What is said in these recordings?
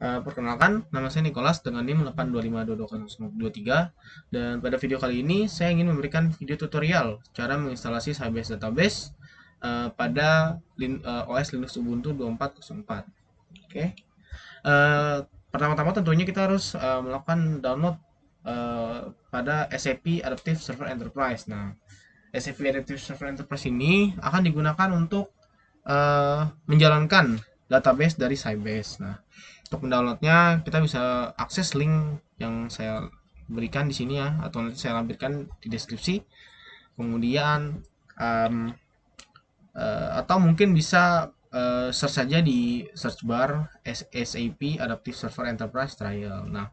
Perkenalkan, nama saya Nicholas dengan NIM 825220023 dan pada video kali ini saya ingin memberikan video tutorial cara menginstalasi Sybase Database pada OS Linux Ubuntu 2404. Oke. Eh, Pertama-tama tentunya kita harus melakukan download pada SAP Adaptive Server Enterprise. Nah, SAP Adaptive Server Enterprise ini akan digunakan untuk menjalankan database dari Sybase. Nah, untuk mendownloadnya kita bisa akses link yang saya berikan di sini ya, atau nanti saya lampirkan di deskripsi. Kemudian atau mungkin bisa search saja di search bar SAP Adaptive Server Enterprise Trial. Nah,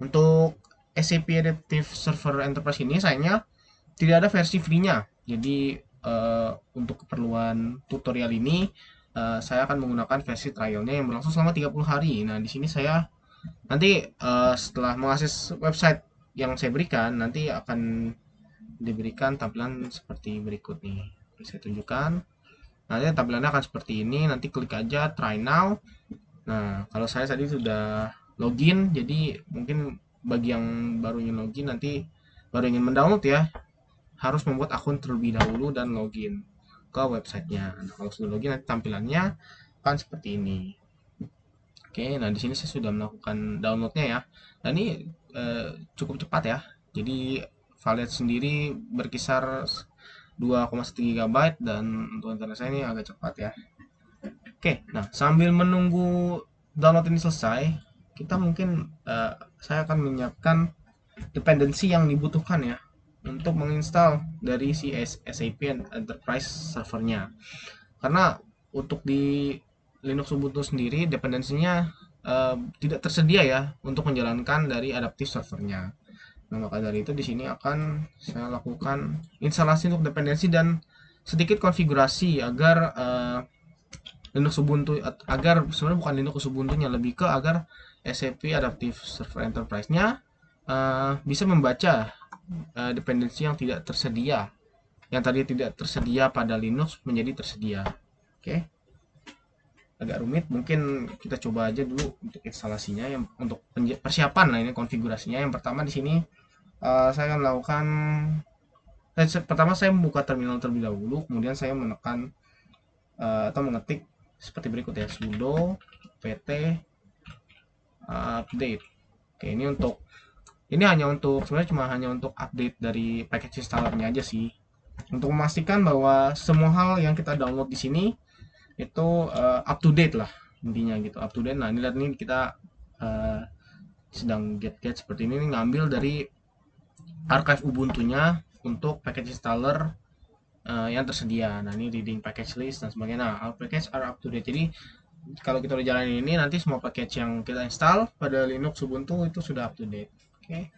untuk SAP Adaptive Server Enterprise ini sayangnya tidak ada versi free-nya. Jadi untuk keperluan tutorial ini saya akan menggunakan versi trialnya yang berlangsung selama 30 hari. Nah, di sini saya nanti setelah mengakses website yang saya berikan, nanti akan diberikan tampilan seperti berikut nih. Saya tunjukkan. Nanti tampilannya akan seperti ini. Nanti klik aja try now. Nah, kalau saya tadi sudah login, jadi mungkin bagi yang baru ingin login nanti baru ingin mendownload ya, harus membuat akun terlebih dahulu dan login ke websitenya. Nah, kalau sudah login nanti tampilannya akan seperti ini. Oke, nah di sini saya sudah melakukan downloadnya ya. Dan ini cukup cepat ya. Jadi file sendiri berkisar 2,1 GB dan untuk internet saya ini agak cepat ya. Oke, nah sambil menunggu download ini selesai, kita mungkin saya akan menyiapkan dependensi yang dibutuhkan ya untuk menginstal dari si SAP Enterprise servernya. Karena untuk di Linux Ubuntu sendiri dependensinya tidak tersedia ya untuk menjalankan dari adaptive servernya. Nah, maka dari itu di sini akan saya lakukan instalasi untuk dependensi dan sedikit konfigurasi agar Linux Ubuntu agar sebenarnya bukan Linux Ubuntu-nya, lebih ke agar SAP Adaptive Server Enterprise-nya bisa membaca dependensi yang tidak tersedia, yang tadi tidak tersedia pada Linux menjadi tersedia. Oke, agak rumit, mungkin kita coba aja dulu untuk instalasinya, yang untuk persiapan. Nah, ini konfigurasinya. Yang pertama di sini saya akan melakukan pertama saya membuka terminal terlebih dahulu, kemudian saya menekan atau mengetik seperti berikut ya, sudo pt update. Oke, ini hanya untuk sebenarnya cuma hanya untuk update dari package installernya aja sih, untuk memastikan bahwa semua hal yang kita download di sini itu up to date lah, intinya gitu, up to date. Nah, ini lihat nih, kita sedang get seperti ini nih, ngambil dari archive Ubuntu-nya untuk package installer yang tersedia. Nah, ini reading package list dan sebagainya. Nah, all package are up to date. Jadi kalau kita udah jalanin ini, nanti semua package yang kita install pada Linux Ubuntu itu sudah up to date. Oke.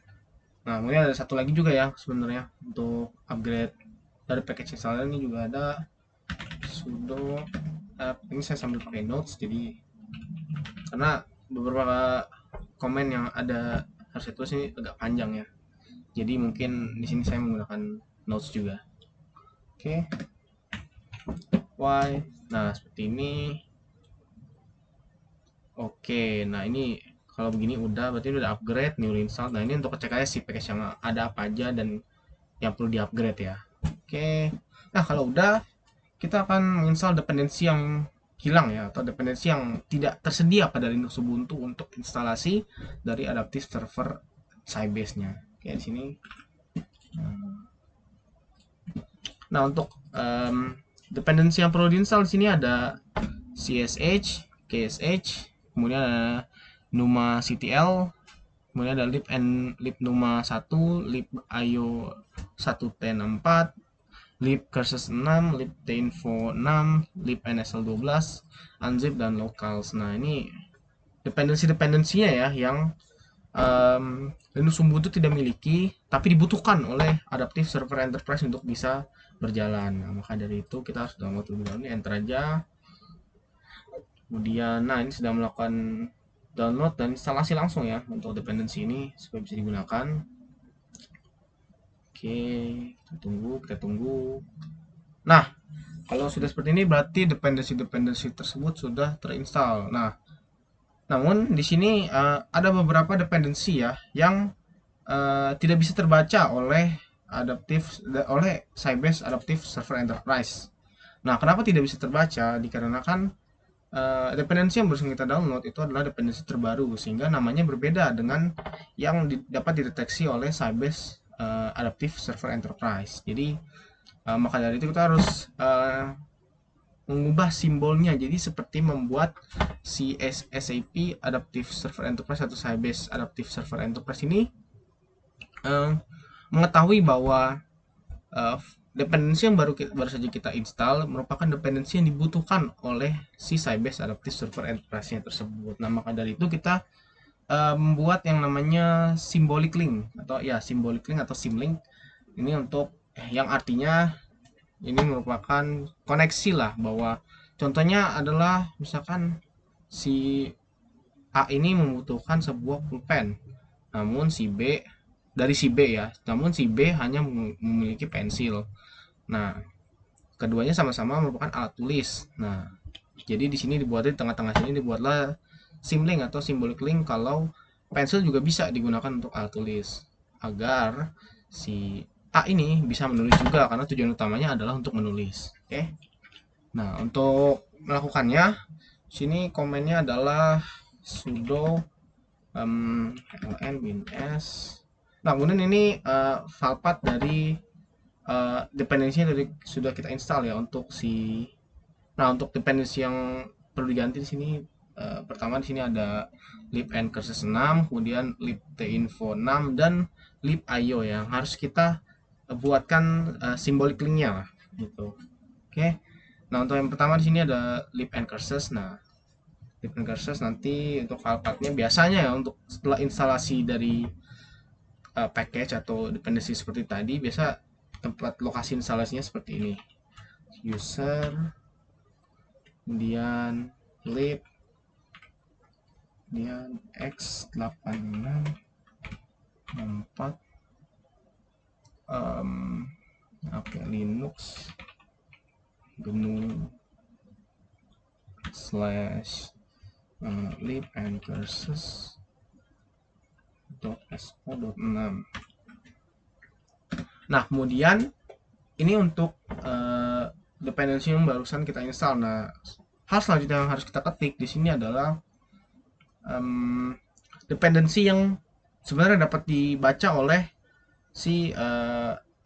Nah, kemudian ada satu lagi juga ya sebenarnya untuk upgrade dari package installer ini juga ada sudo app. Ini saya sambil pakai notes, jadi karena beberapa komen yang ada harus itu sih agak panjang ya. Jadi mungkin di sini saya menggunakan notes juga. Oke. Why? Nah, seperti ini. Oke, nah ini kalau begini udah, berarti udah upgrade, new install. Nah, ini untuk cek aja sih package yang ada apa aja dan yang perlu di-upgrade ya. Oke. Nah, kalau udah, kita akan menginstal dependensi yang hilang ya, atau dependensi yang tidak tersedia pada Linux Ubuntu untuk instalasi dari adaptive server Sybase-nya. Oke, di sini. Nah, untuk dependensi yang perlu diinstal di sini ada CSH, KSH, kemudian ada NumaCTL, kemudian ada libnuma 1, libio 1.10.4, libcurses 6, libtinfo 6, libnsl12, unzip, dan locals. Nah, ini dependensinya ya yang Linux Ubuntu tidak miliki, tapi dibutuhkan oleh Adaptive Server Enterprise untuk bisa berjalan. Nah, maka dari itu kita harus download terlebih dahulu. Enter aja. Kemudian, nah ini sudah melakukan download dan instalasi langsung ya untuk dependensi ini supaya bisa digunakan. Oke, kita tunggu. Nah, kalau sudah seperti ini berarti dependensi tersebut sudah terinstall. Nah, Namun di sini ada beberapa dependensi ya yang tidak bisa terbaca oleh Sybase Adaptive Server Enterprise. Nah, kenapa tidak bisa terbaca? Dikarenakan dependensi yang barusan kita download itu adalah dependensi terbaru, sehingga namanya berbeda dengan yang dapat dideteksi oleh Sybase Adaptive Server Enterprise. Jadi maka dari itu kita harus mengubah simbolnya, jadi seperti membuat si SAP Adaptive Server Enterprise atau Sybase Adaptive Server Enterprise ini mengetahui bahwa dependensi yang baru saja kita install merupakan dependensi yang dibutuhkan oleh si Sybase Adaptive Server Enterprise-nya tersebut. Nah, maka dari itu kita membuat yang namanya symbolic link atau symlink ini untuk yang artinya ini merupakan koneksi lah, bahwa contohnya adalah misalkan si A ini membutuhkan sebuah pulpen, namun si B ya, namun si B hanya memiliki pensil. Nah, keduanya sama-sama merupakan alat tulis. Nah, jadi di sini di tengah-tengah sini dibuatlah symlink atau symbolic link kalau pensil juga bisa digunakan untuk alat tulis, agar si A ini bisa menulis juga karena tujuan utamanya adalah untuk menulis. Oke. Nah, untuk melakukannya sini komennya adalah sudo ln -s. Nah, kemudian ini file path dari dependensinya dari sudah kita install ya untuk dependensi yang perlu diganti di sini pertama di sini ada libncurses 6, kemudian libtinfo 6 dan libio yang harus kita buatkan symbolic linknya lah gitu. Oke. Nah, untuk yang pertama di sini ada libncurses. Nah, libncurses nanti untuk file path-nya biasanya ya untuk setelah instalasi dari package atau dependensi seperti tadi, biasa tempat lokasi instalasinya seperti ini, user, kemudian lib, kemudian x86 4 Linux GNU slash libncurses.so.6. Nah, kemudian ini untuk dependensi yang barusan kita install. Nah, hal selanjutnya yang harus kita ketik di sini adalah dependensi yang sebenarnya dapat dibaca oleh si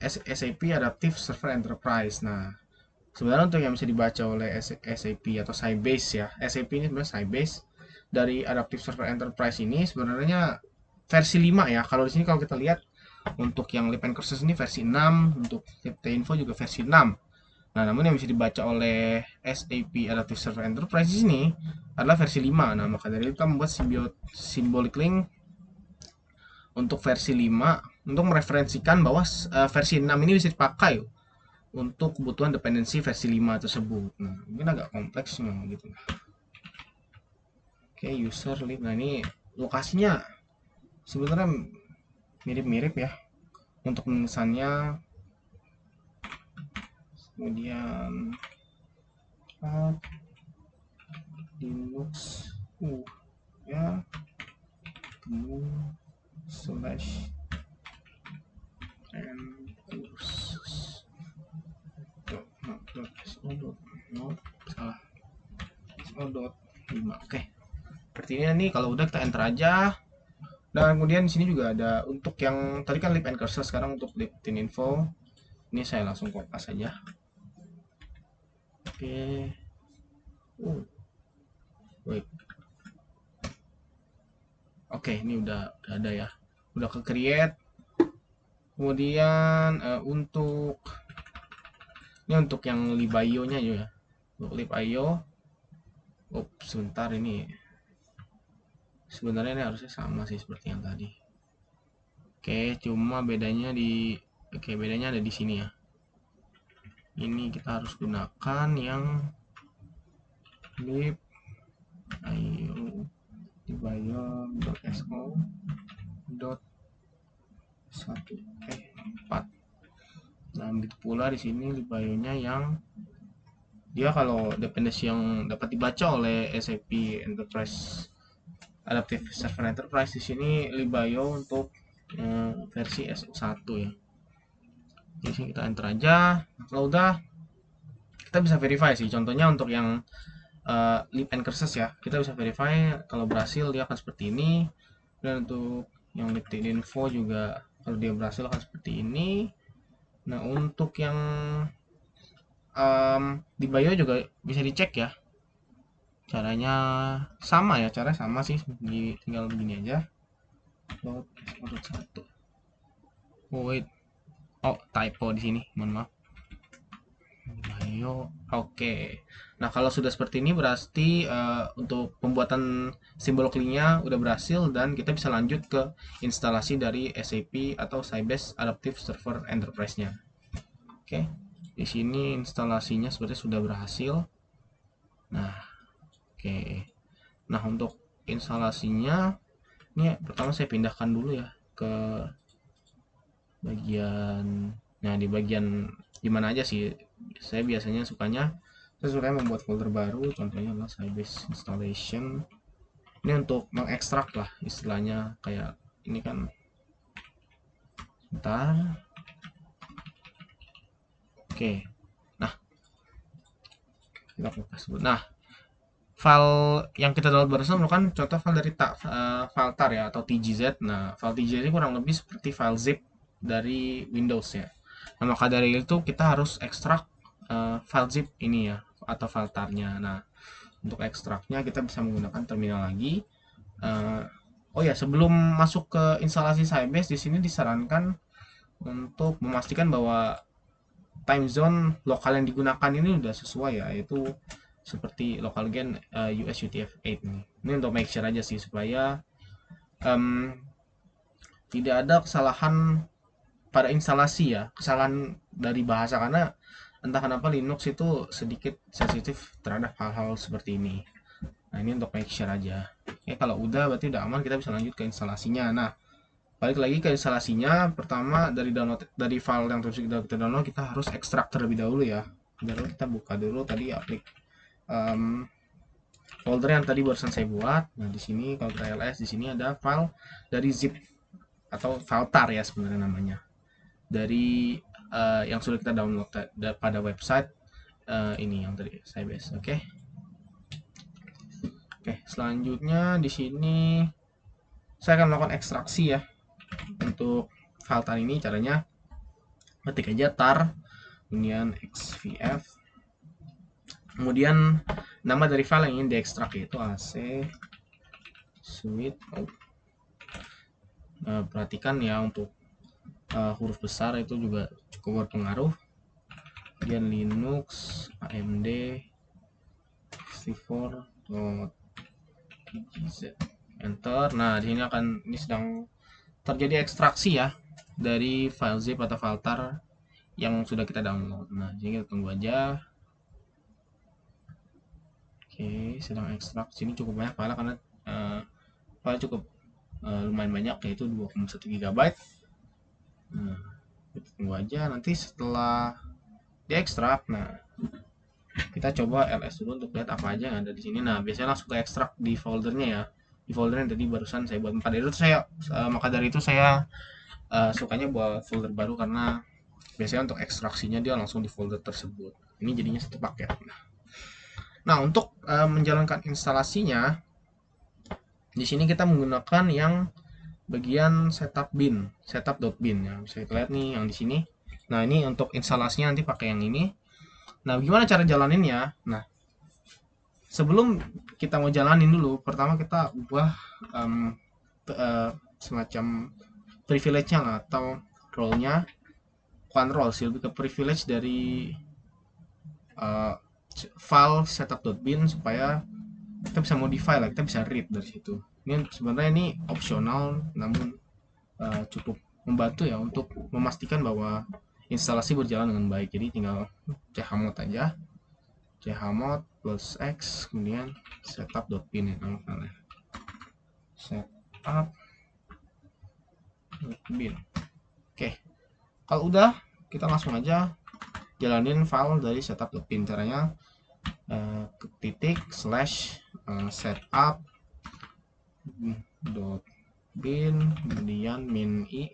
SAP Adaptive Server Enterprise. Nah, sebenarnya untuk yang bisa dibaca oleh SAP atau Sybase ya, SAP ini sebenarnya Sybase dari Adaptive Server Enterprise ini sebenarnya versi 5 ya. Kalau di sini kalau kita lihat untuk yang libncurses ini versi 6, untuk libtinfo juga versi 6. Nah, namun yang bisa dibaca oleh SAP Adaptive Server Enterprise di sini adalah versi 5. Nah, maka dari itu kita membuat symbolic link untuk versi 5 untuk mereferensikan bahwa versi 6 ini bisa dipakai untuk kebutuhan dependensi versi 5 tersebut. Nah, mungkin agak kompleks gitu. Oke, user lib. Nah, ini lokasinya sebenarnya mirip-mirip ya untuk penulisannya. Kemudian Linux ya slash curses salah so.5. Oke, seperti ini nih. Kalau udah kita enter aja. Dan kemudian di sini juga ada untuk yang tadi kan libncurses, sekarang untuk libtinfo ini saya langsung kopas saja. Oke. Wait. Oke, ini udah ada ya. Udah ke create. Kemudian untuk yang libio-nya juga. Untuk libio. Sebentar, ini sebenarnya ini harusnya sama sih seperti yang tadi. Oke, cuma bedanya bedanya ada di sini ya. Ini kita harus gunakan yang libio libio.so.1.4. Nah, begitu pula di sini libio-nya yang dia kalau dependensi yang dapat dibaca oleh SAP Enterprise Adaptive Server Enterprise. Di sini Libayo untuk versi SO1 ya. Di sini kita enter aja. Kalau udah, kita bisa verify sih. Contohnya untuk yang lib and curses ya, kita bisa verify kalau berhasil dia akan seperti ini. Dan untuk yang libtinfo juga kalau dia berhasil akan seperti ini. Nah, untuk yang di bio juga bisa dicek ya. Caranya sama ya, caranya sama sih, tinggal begini aja. Load satu. Oh wait, oh typo di sini, mohon maaf. Bio, oke. Nah, kalau sudah seperti ini berarti untuk pembuatan simbol kliknya udah berhasil dan kita bisa lanjut ke instalasi dari SAP atau Sybase Adaptive Server Enterprise-nya. Oke, di sini instalasinya seperti sudah berhasil. Nah, oke. Nah, untuk instalasinya ini pertama saya pindahkan dulu ya ke bagian, nah di bagian gimana aja sih, saya biasanya saya membuat folder baru, contohnya adalah Sybase installation. Ini untuk mengekstrak lah istilahnya, kayak ini kan, bentar. Oke, nah kita buka sebut. Nah, file yang kita download barusan merupakan contoh file dari file tar ya, atau TGZ. Nah, file TGZ ini kurang lebih seperti file zip dari Windows ya. Nah, maka dari itu kita harus ekstrak file zip ini ya, atau file tar-nya. Nah, untuk ekstraknya kita bisa menggunakan terminal lagi. Oh ya, sebelum masuk ke instalasi Sybase, di sini disarankan untuk memastikan bahwa time zone lokal yang digunakan ini sudah sesuai ya, yaitu seperti local gen US UTF-8 nih. Ini untuk make sure aja sih, supaya tidak ada kesalahan pada instalasi ya, kesalahan dari bahasa, karena entah kenapa Linux itu sedikit sensitif terhadap hal-hal seperti ini. Nah, ini untuk make sure aja. Oke, kalau udah berarti udah aman, kita bisa lanjut ke instalasinya. Nah, balik lagi ke instalasinya. Pertama, dari file yang terus kita download, kita harus ekstrak terlebih dahulu ya. Lalu kita buka dulu tadi folder yang tadi barusan saya buat. Nah, di sini kalau kita ls, di sini ada file dari zip atau file tar ya sebenarnya namanya, dari yang sudah kita download pada website ini yang tadi Sybase. Oke, selanjutnya di sini saya akan melakukan ekstraksi ya untuk file tar ini. Caranya ketik aja tar kemudian xvf, kemudian nama dari file yang ingin diekstrak yaitu AC suite. Perhatikan ya, untuk huruf besar itu juga cukup berpengaruh. Kemudian Linux AMD 64.gz, enter. Nah, di sini ini sedang terjadi ekstraksi ya dari file zip atau file tar yang sudah kita download. Nah, jadi kita tunggu aja. Oke, sedang ekstrak. Sini cukup banyak file karena file cukup lumayan banyak, yaitu 2,1 GB. Nah, kita tunggu aja, nanti setelah diekstrak, nah kita coba ls dulu untuk lihat apa aja yang ada di sini. Nah, biasanya langsung ke ekstrak di foldernya ya, di folder yang tadi barusan saya buat. Maka dari itu saya sukanya buat folder baru, karena biasanya untuk ekstraksinya dia langsung di folder tersebut. Ini jadinya satu paket. Nah, untuk menjalankan instalasinya, di sini kita menggunakan yang bagian setup.bin ya. Bisa kita lihat nih yang di sini. Nah, ini untuk instalasinya nanti pakai yang ini. Nah, gimana cara jalaninnya? Nah, sebelum kita mau jalanin dulu, pertama kita ubah semacam privilege-nya lah, atau role-nya. Bukan role sih, lebih ke privilege dari file setup.bin, supaya kita bisa modify lah, kita bisa read dari situ. Ini sebenarnya ini opsional, namun cukup membantu ya untuk memastikan bahwa instalasi berjalan dengan baik. Jadi tinggal chmod aja, chmod plus x, kemudian setup.bin ya namanya, setup.bin. Oke, kalau udah, kita langsung aja jalanin file dari setup.bin. Caranya titik /setup bin kemudian min i,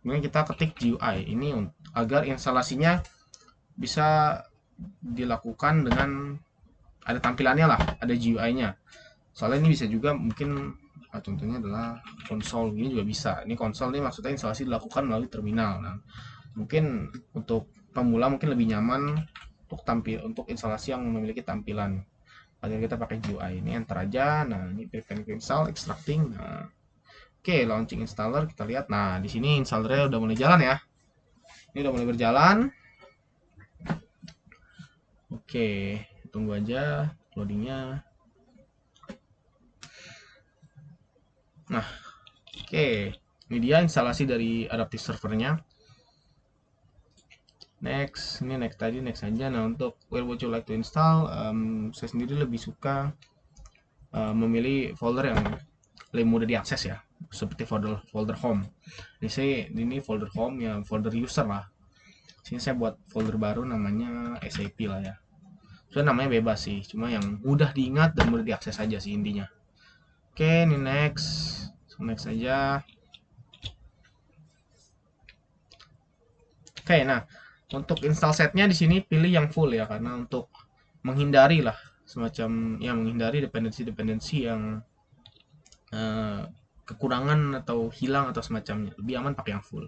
kemudian kita ketik GUI ini agar instalasinya bisa dilakukan dengan ada tampilannya lah, ada GUI-nya. Soalnya ini bisa juga mungkin contohnya adalah konsol, ini juga bisa. Ini konsol ini maksudnya instalasi dilakukan melalui terminal. Nah, mungkin untuk pemula mungkin lebih nyaman untuk instalasi yang memiliki tampilan. Akhirnya kita pakai GUI. Ini enter aja. Nah, ini prepare install, extracting. Nah, oke, launching installer kita lihat. Nah, di sini installernya udah mulai jalan ya. Ini udah mulai berjalan. Oke, tunggu aja loadingnya. Nah, oke, ini dia instalasi dari adaptive servernya. Next, ini next tadi, next aja. Nah, untuk where would you like to install, saya sendiri lebih suka memilih folder yang lebih mudah diakses ya, seperti folder home. Ini folder home ya, folder user lah. Sini saya buat folder baru namanya SAP lah ya. Soalnya namanya bebas sih, cuma yang mudah diingat dan mudah diakses aja sih intinya. Oke, ini next aja. Oke, nah untuk install setnya di sini pilih yang full ya, karena untuk menghindari lah semacam ya menghindari dependensi yang kekurangan atau hilang atau semacamnya. Lebih aman pakai yang full.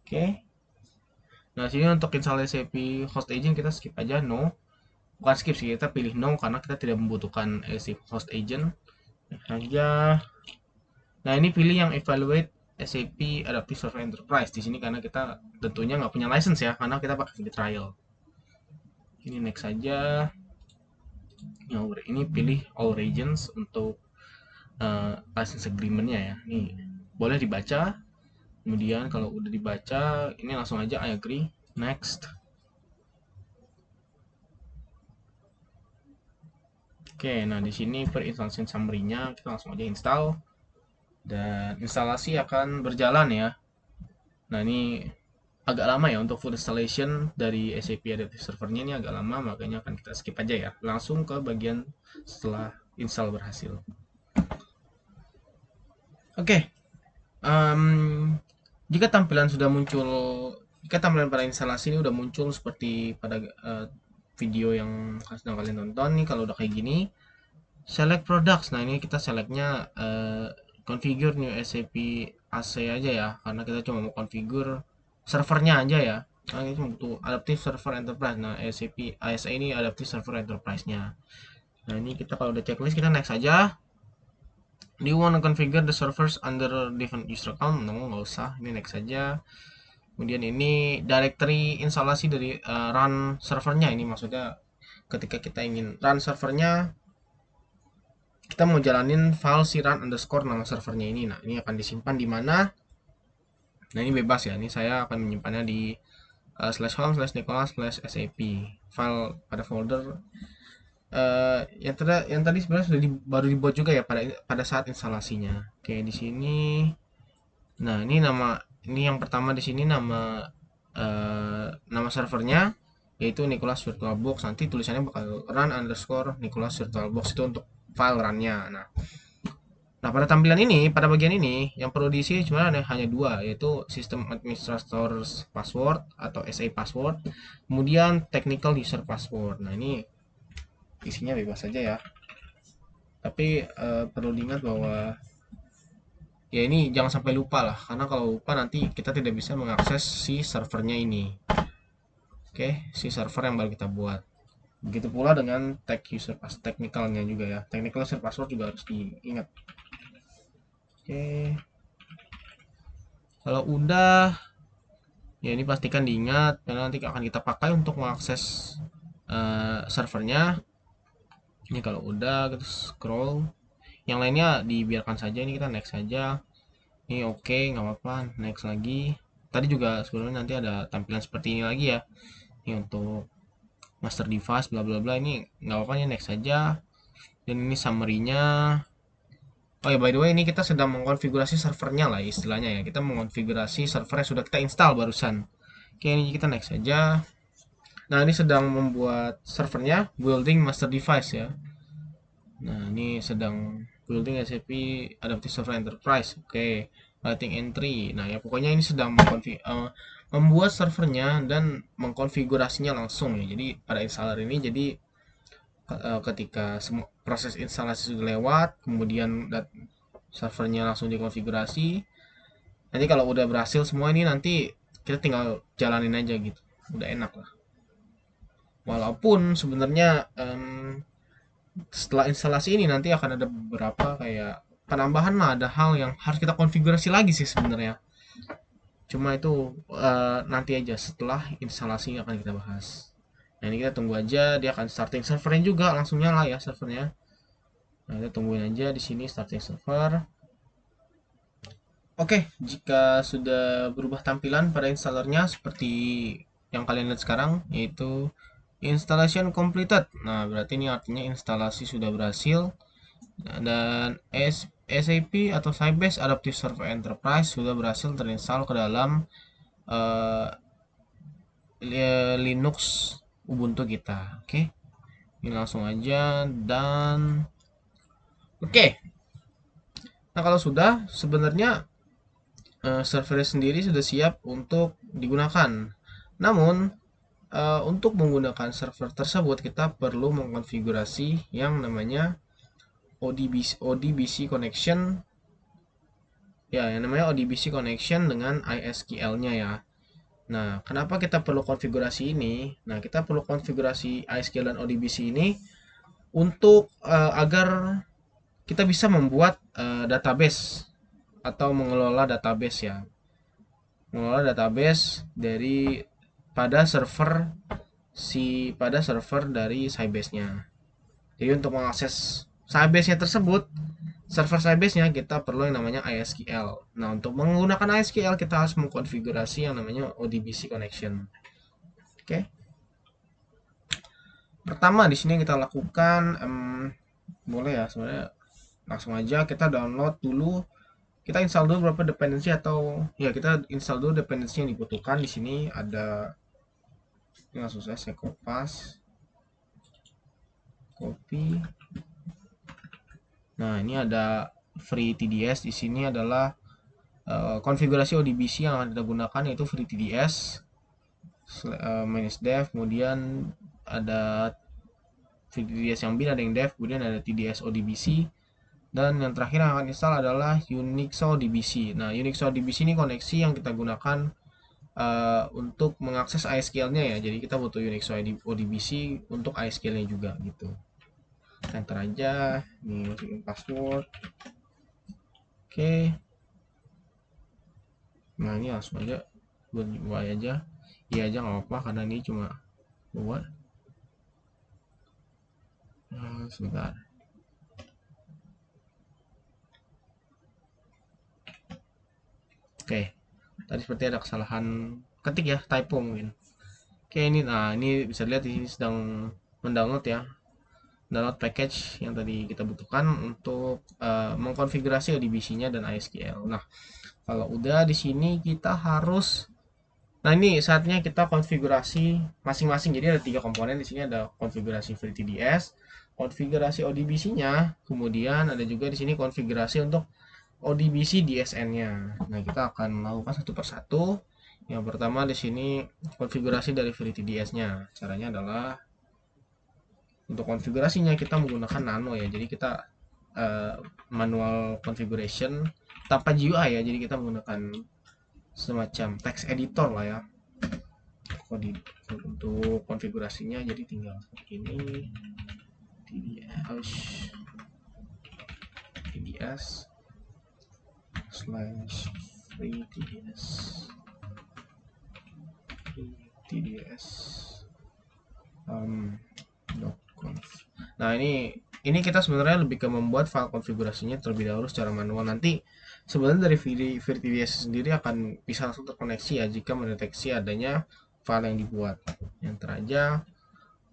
Oke. Nah, sini untuk install SAP host agent kita skip aja no. Bukan skip sih, kita pilih no karena kita tidak membutuhkan SAP host agent. Aja. Nah, ini pilih yang evaluate SAP Adaptive Server Enterprise di sini karena kita tentunya nggak punya license ya, karena kita pakai free trial. Ini next saja. Ini pilih all regions untuk license agreement-nya ya. Ini boleh dibaca. Kemudian kalau udah dibaca, ini langsung aja I agree, next. Oke, nah di sini per installation summary-nya kita langsung aja install. Dan instalasi akan berjalan ya. Nah, ini agak lama ya untuk full installation dari SAP Adaptive Server-nya, ini agak lama, makanya akan kita skip aja ya. Langsung ke bagian setelah install berhasil. Oke, jika tampilan pada instalasi ini udah muncul seperti pada video yang sedang kalian tonton nih, kalau udah kayak gini, select products. Nah, ini kita selectnya configure new SAP AC aja ya, karena kita cuma mau configure servernya aja ya. Nah, ini cuma butuh Adaptive Server Enterprise. Nah, SAP ASA ini Adaptive Server Enterprise-nya. Nah, ini kita kalau udah checklist kita next aja. Do you want to configure the servers under different user account? No, nggak usah. Ini next aja. Kemudian ini directory instalasi dari run servernya. Ini maksudnya ketika kita ingin run servernya, kita mau jalanin file si run underscore nama servernya ini. Nah, ini akan disimpan di mana? Nah, ini bebas ya. Ini saya akan menyimpannya di /home/nicholas/sap file pada folder yang tadi sebenarnya baru dibuat juga ya pada saat instalasinya. Oke, di sini. Nah, ini yang pertama di sini nama servernya yaitu Nicholas VirtualBox. Nanti tulisannya bakal run underscore Nicholas VirtualBox itu untuk file run-nya. Nah, pada tampilan ini, pada bagian ini yang perlu diisi cuma hanya dua, yaitu System Administrator Password atau SA Password, kemudian Technical User Password. Nah, ini isinya bebas saja ya. Tapi perlu diingat bahwa ya ini jangan sampai lupa lah, karena kalau lupa nanti kita tidak bisa mengakses si servernya ini. Oke, si server yang baru kita buat. Begitu pula dengan technicalnya juga ya. Technical user password juga harus diingat. Oke. Kalau udah, ya ini pastikan diingat karena nanti akan kita pakai untuk mengakses servernya. Ini kalau udah kita scroll, yang lainnya dibiarkan saja. Ini kita next saja. Ini oke, nggak apa-apa. Next lagi. Tadi juga sebenarnya nanti ada tampilan seperti ini lagi ya. Ini untuk master device bla bla bla, ini nggak apa-apa ya, next saja. Dan ini summary-nya. Oh ya, by the way, ini kita sedang mengkonfigurasi servernya lah istilahnya ya. Kita mengkonfigurasi server yang sudah kita install barusan. Oke, ini kita next saja. Nah, ini sedang membuat servernya building master device ya. Nah, ini sedang building SAP Adaptive Server Enterprise. Oke, writing entry. Nah, ya pokoknya ini sedang membuat servernya dan mengkonfigurasinya langsung ya. Jadi pada installer ini jadi ketika semua proses instalasi sudah lewat, kemudian servernya langsung dikonfigurasi. Nanti kalau udah berhasil semua ini nanti kita tinggal jalanin aja gitu. Udah enak lah. Walaupun sebenarnya setelah instalasi ini nanti akan ada beberapa kayak penambahan lah, ada hal yang harus kita konfigurasi lagi sih sebenarnya. Cuma itu nanti aja setelah instalasi akan kita bahas. Nah, ini kita tunggu aja dia akan starting servernya juga langsung nyala ya servernya. Nah, kita tungguin aja di sini starting server. Oke, jika sudah berubah tampilan pada installernya seperti yang kalian lihat sekarang, yaitu installation completed. Nah, berarti ini artinya instalasi sudah berhasil. Nah, dan SAP atau Sybase Adaptive Server Enterprise sudah berhasil terinstall ke dalam uh, Linux Ubuntu kita. Oke, ini langsung aja dan oke. Nah, kalau sudah sebenarnya servernya sendiri sudah siap untuk digunakan. Namun untuk menggunakan server tersebut kita perlu mengkonfigurasi yang namanya ODBC connection ya, yang namanya ODBC connection dengan ISQL-nya ya. Nah, kenapa kita perlu konfigurasi ini? Nah, kita perlu konfigurasi ISQL dan ODBC ini untuk agar kita bisa membuat database atau mengelola database ya. Mengelola database dari pada server dari Sybase-nya. Jadi untuk mengakses Sybase-nya tersebut, server Sybase-nya kita perlu yang namanya ISQL. Nah, untuk menggunakan ISQL kita harus mengkonfigurasi yang namanya ODBC connection. Oke. Pertama di sini kita lakukan boleh ya sebenarnya langsung aja kita download dulu, kita install dulu beberapa dependensi atau ya kita install dulu dependensi yang dibutuhkan. Di sini ada, ini langsung saya copy. Nah, ini ada free TDS. Di sini adalah konfigurasi ODBC yang akan kita gunakan, yaitu free TDS manage dev, kemudian ada free TDS yang bin, ada yang dev, kemudian ada TDS ODBC, dan yang terakhir yang akan install adalah Unixo DBC. Nah, Unixo DBC ini koneksi yang kita gunakan untuk mengakses ISQL-nya ya. Jadi kita butuh Unixo ODBC untuk ISQL-nya juga gitu. Enter aja, nih masukin password. Oke. Nah, ini langsung aja buat UI aja. Iya aja nggak apa-apa karena ini cuma buat. Sebentar. Oke. Tadi seperti ada kesalahan ketik ya, typo mungkin. Oke, ini bisa dilihat di sini sedang mendownload ya. Download package yang tadi kita butuhkan untuk mengkonfigurasi ODBC-nya dan ISQL. Nah, kalau udah di sini kita harus, nah ini saatnya kita konfigurasi masing-masing. Jadi ada 3 komponen di sini, ada konfigurasi FreeTDS, konfigurasi ODBC-nya, kemudian ada juga di sini konfigurasi untuk ODBC DSN-nya. Nah, kita akan melakukan satu persatu. Yang pertama di sini konfigurasi dari FreeTDS-nya. Caranya adalah untuk konfigurasinya kita menggunakan nano ya. Jadi kita manual configuration tanpa GUI ya. Jadi kita menggunakan semacam text editor lah ya. Untuk konfigurasinya jadi tinggal seperti ini. TDS slash free TDS Nah, ini kita sebenarnya lebih ke membuat file konfigurasinya terlebih dahulu secara manual. Nanti sebenarnya dari FreeTDS sendiri akan bisa langsung terkoneksi ya jika mendeteksi adanya file yang dibuat. Enter aja.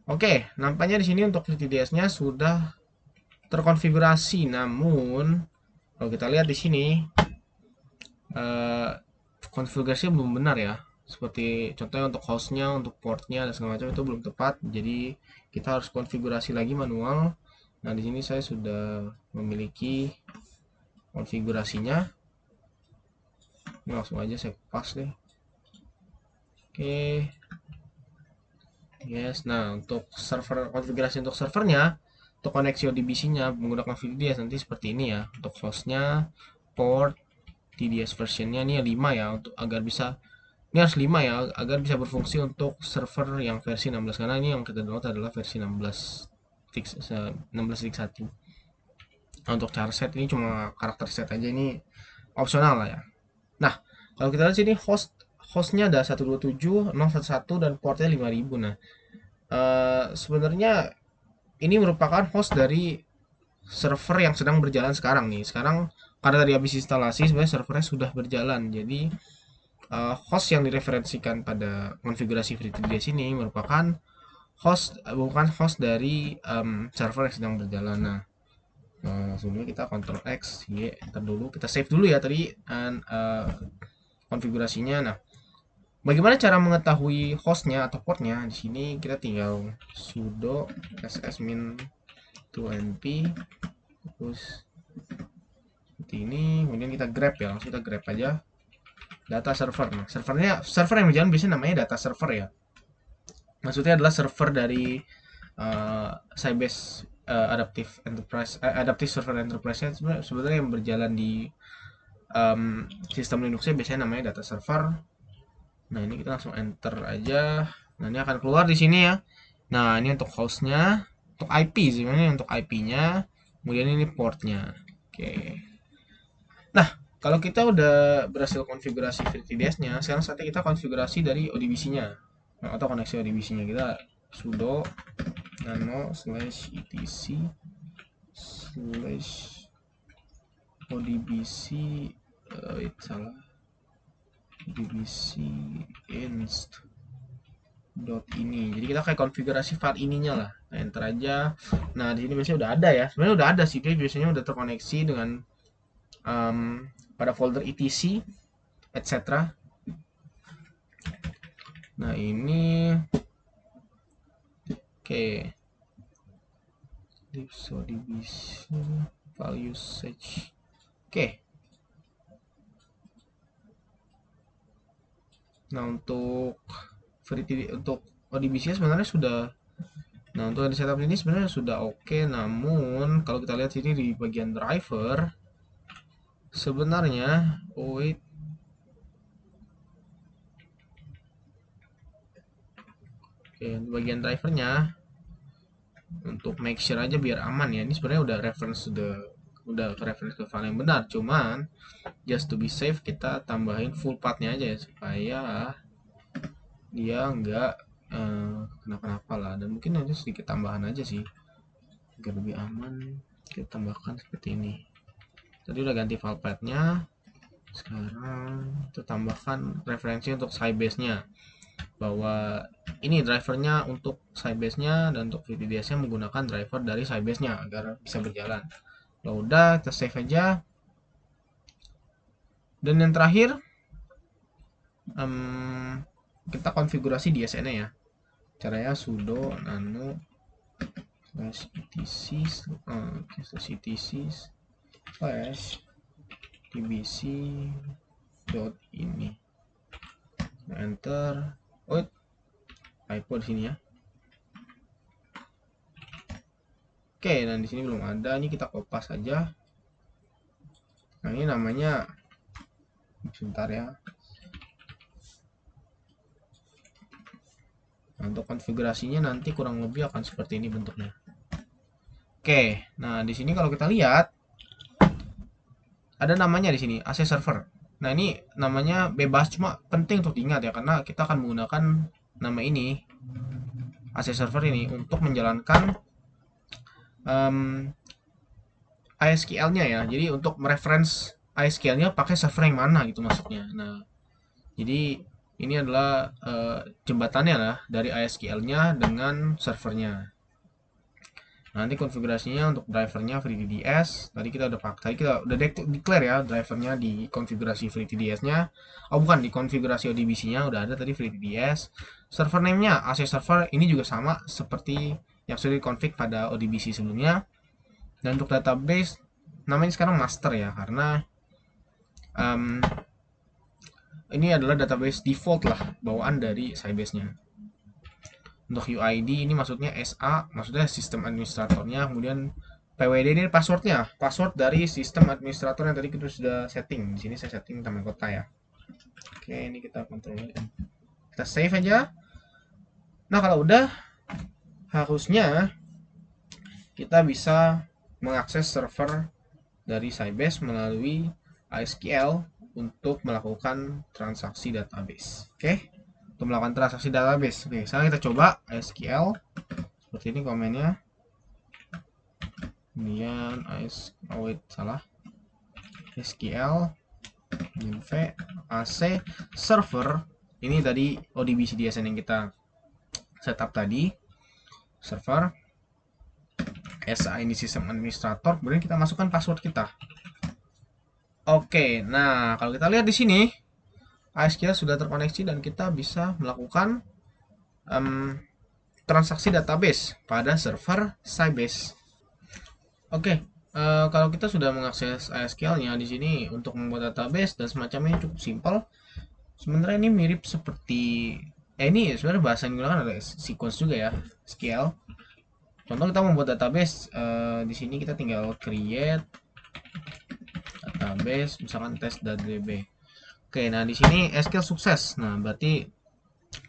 Oke, nampaknya di sini untuk FreeTDS-nya sudah terkonfigurasi. Namun kalau kita lihat di sini konfigurasinya belum benar ya. Seperti contohnya untuk hostnya, untuk portnya dan segala macam itu belum tepat. Jadi kita harus konfigurasi lagi manual Nah, di sini saya sudah memiliki konfigurasinya. Ini langsung aja saya pas deh. Oke. Yes. Nah, untuk server, konfigurasi untuk servernya, untuk koneksi ODBC-nya menggunakan VDS nanti seperti ini ya. Untuk hostnya, port, TDS versionnya ini ya 5 ya, untuk agar bisa, ini harus 5 ya agar bisa berfungsi untuk server yang versi 16, karena ini yang kita download adalah versi 16.1. Nah, untuk cara set ini cuma karakter set aja, ini opsional lah ya. Nah, kalau kita lihat sini hostnya ada 127.011 dan portnya 5000. Nah, sebenarnya ini merupakan host dari server yang sedang berjalan sekarang nih. Sekarang karena tadi habis instalasi, sebenarnya servernya sudah berjalan. Jadi host yang direferensikan pada konfigurasi FreeTDS ini merupakan host, bukan host dari server yang sedang berjalan. Nah, sebelumnya kita Ctrl X, Y, enter dulu. Kita save dulu ya tadi konfigurasinya. Nah, bagaimana cara mengetahui hostnya atau portnya? Di sini kita tinggal sudo ssmin 2np, terus seperti ini. Kemudian kita grab ya, langsung kita grab aja data server. Nah, server yang berjalan biasanya namanya data server ya. Maksudnya adalah server dari Sybase Adaptive Server Enterprise sebenarnya yang berjalan di sistem Linuxnya biasanya namanya data server. Nah, ini kita langsung enter aja. Nah, ini akan keluar di sini ya. Nah, ini untuk hostnya, untuk IP sebenarnya, untuk IP-nya, kemudian ini portnya. Oke. Nah, kalau kita udah berhasil konfigurasi FreeTDS-nya, sekarang saatnya kita konfigurasi dari ODBC-nya. Nah, atau koneksi ODBC-nya kita sudo nano slash etc slash ODBC salah ODBC inst dot ini. Jadi kita kayak konfigurasi file ininya lah. Nah, enter aja. Nah, di sini biasanya udah ada ya. Sebenarnya udah ada sih, dia biasanya udah terkoneksi dengan pada folder etc etc. Nah, ini oke. ODBC file usage. Oke. Nah, untuk ODBC sebenarnya sudah. Nah, untuk di setup ini sebenarnya sudah oke, namun kalau kita lihat sini di bagian driver sebenarnya wait. Oke, di bagian drivernya untuk make sure aja biar aman ya. Ini sebenarnya udah reference ke file yang benar, cuman just to be safe kita tambahin full path-nya aja ya supaya dia nggak kenapa-napa lah, dan mungkin ada sedikit tambahan aja sih agar lebih aman. Kita tambahkan seperti ini. Tadi udah ganti file path-nya, sekarang kita tambahkan referensi untuk Sybase-nya, bahwa ini drivernya untuk Sybase-nya dan untuk FreeTDS-nya menggunakan driver dari Sybase-nya agar bisa berjalan. Kalau udah, kita save aja. Dan yang terakhir kita konfigurasi DSN-nya ya. Caranya sudo nano slash etc slash dbc dot ini. Nah, enter. Oh, typo di sini ya. Oke, dan di sini belum ada. Ini kita kopas saja. Nah, ini namanya, sebentar ya. Nah, untuk konfigurasinya nanti kurang lebih akan seperti ini bentuknya. Oke, nah di sini kalau kita lihat ada namanya di sini AC server. Nah, ini namanya bebas, cuma penting untuk diingat ya, karena kita akan menggunakan nama ini AC server ini untuk menjalankan ISQL-nya ya. Jadi untuk mereference ISQL-nya pakai server yang mana gitu maksudnya. Nah, jadi ini adalah jembatannya lah dari ISQL-nya dengan servernya. Nanti konfigurasinya untuk drivernya FreeTDS. Tadi kita udah declare ya drivernya di konfigurasi FreeTDS-nya. Oh, bukan, di konfigurasi ODBC-nya udah ada tadi FreeTDS. Server name-nya AC server ini juga sama seperti yang sudah dikonfig pada ODBC sebelumnya. Dan untuk database namanya sekarang master ya, karena um, ini adalah database default lah, bawaan dari Sybase-nya. Untuk UID ini maksudnya SA, maksudnya sistem administratornya, kemudian PWD ini passwordnya, password dari sistem administrator yang tadi kita sudah setting. Di sini saya setting taman kota ya. Oke, ini kita kontrol, kita save aja. Nah, kalau udah, harusnya kita bisa mengakses server dari Sybase melalui ASQL untuk melakukan transaksi database. Oke, untuk melakukan transaksi database. Oke, sekarang kita coba ASQL. Seperti ini komennya. Kemudian salah. SQL v AC server. Ini tadi ODB CDSN yang kita setup tadi. Server SA ini sistem administrator, kemudian kita masukkan password kita. Oke, nah kalau kita lihat di sini ASQL sudah terkoneksi dan kita bisa melakukan transaksi database pada server Sybase. Oke, kalau kita sudah mengakses ASQL-nya di sini untuk membuat database dan semacamnya cukup simpel. Sebenarnya ini mirip seperti ini sebenarnya bahasa yang digunakan adalah sequence juga ya, SQL. Contoh kita membuat database, di sini kita tinggal create database, misalkan test.db. Oke, nah di sini SQL sukses. Nah, berarti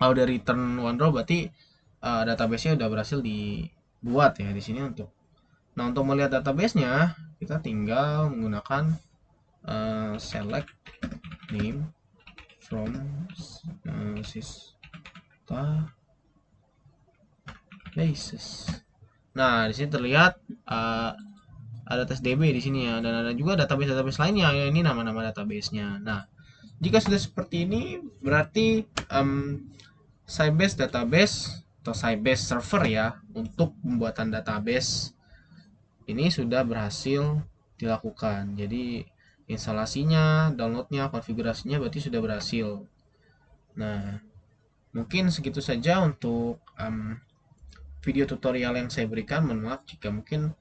kalau udah return one row berarti database-nya udah berhasil dibuat ya di sini untuk. Nah, untuk melihat database-nya kita tinggal menggunakan select name from bases. Nah, di sini terlihat ada tes DB di sini ya, dan ada juga database-database lainnya. Ya, ini nama-nama database-nya. Nah, jika sudah seperti ini, berarti Sybase database atau Sybase server ya untuk pembuatan database ini sudah berhasil dilakukan. Jadi instalasinya, downloadnya, konfigurasinya berarti sudah berhasil. Nah, mungkin segitu saja untuk video tutorial yang saya berikan. Mohon maaf jika mungkin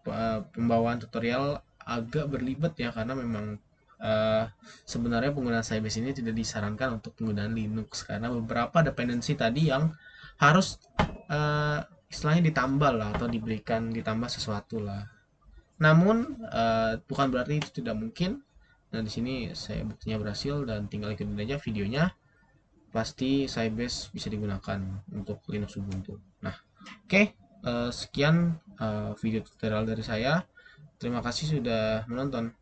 pembawaan tutorial agak berlibat ya, karena memang sebenarnya penggunaan Sybase ini tidak disarankan untuk penggunaan Linux karena beberapa dependensi tadi yang harus istilahnya ditambah lah atau ditambah sesuatu lah. Namun bukan berarti itu tidak mungkin. Nah, di sini saya buktinya berhasil dan tinggal ikutin aja videonya. Pasti Sybase bisa digunakan untuk Linux Ubuntu. Nah, oke, sekian video tutorial dari saya. Terima kasih sudah menonton.